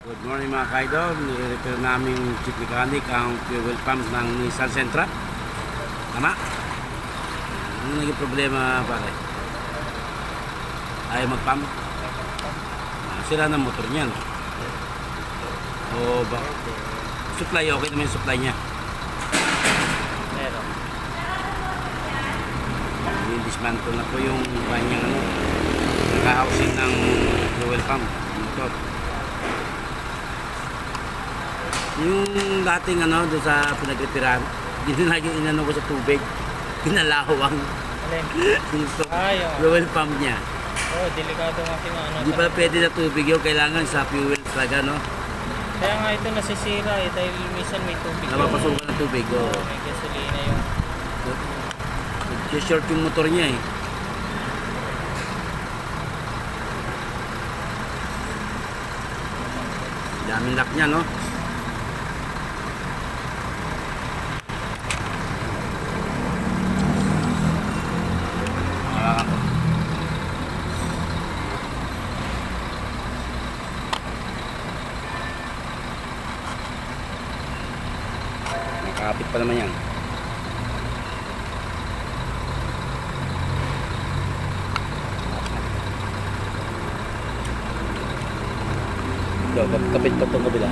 Good morning mga kaidol, ni-repair namin chief mechanic ang fuel pump ng Nissan Sentra. Tama? Ano naging problema pare? Ayaw mag-pump? Sira ng motor niyan. O ba? Supply, okay naman yung supply niya. Meron. Yung dismantle na po yung kanyang naka-housing ng fuel pump motor. Yung dating doon sa pinag-repairan, inano ko sa tubig, kinalawang Alin? dito, Ayaw. fuel pump niya. Oo, delikado nga Hindi pala pwede na tubig yun, kailangan sa fuel talaga, no? Kaya nga ito nasisira dahil minsan may tubig. Napapasukan ng tubig, Oo, oh. may gasolina yung... Short yung motor niya eh. Daming lock niya, no? Nakakapit pa naman yan. Ito, kapit pa itong kabila.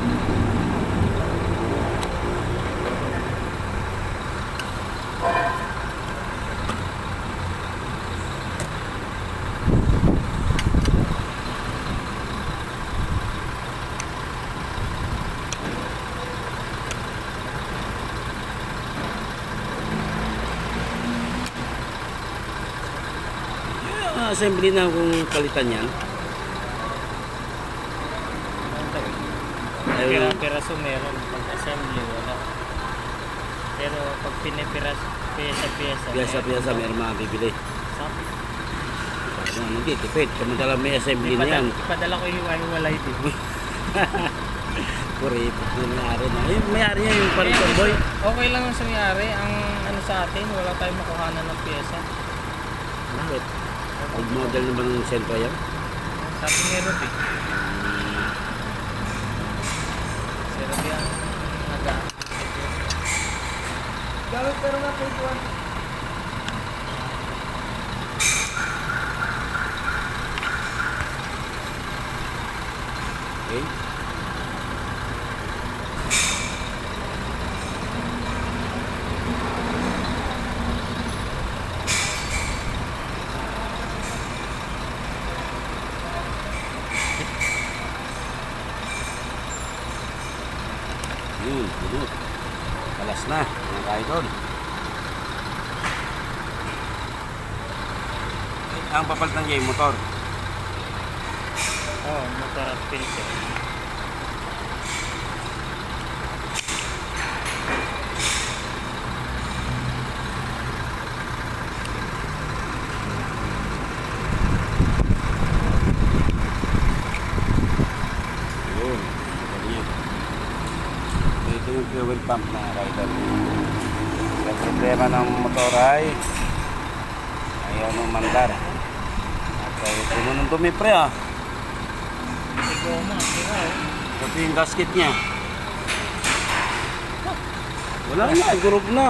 Assembly na kung palitan yan. Pira-piraso meron. Pag assembly, wala. Pero pag pinipiraso, pyesa-pyesa. Piyasa-piyasa meron mga bibili. Sabi. Hindi, tipid. Kamantala may assembly na yan. Ipadala ko yung hiwalay din. Kuripot yung may-ari na. Yung may-ari niya yung parang boy. Okay lang yung sa may-ari. Ang ano sa atin, wala tayong makuhanan ng pyesa. Bakit? Old model naman ng Sentra yan? Sabi ni Ruby. Si Ruby ang Gawin pero nga po ito. Okay. Yun, bunot. Kalas na, mga kaidol. Ang papalitan niya yung motor. Oh, motor at filter. Yun, ito yung fuel pump na rider. Yung problema ng motor ay ayaw nung mandar. At puno ng dumi pre ah. May goma, sira oh. Ito yung gasket niya. Wala na, gurog na.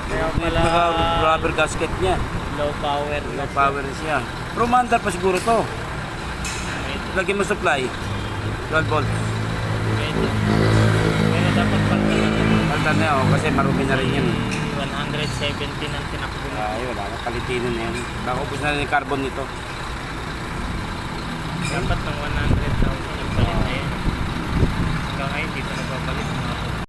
Kaya pala Naka-rubber gasket niya. low power. Low power siya. Pero mandar pa siguro to. Lagyan mo supply. 12 volts. Medyo. Pero dapat pagkalan. Paltan na oh, kasi marumi na rin yan. 117 ang tinakbo na. Ay, wala na. Palitin na yan. Nakupos na rin yung carbon nito. Dapat ng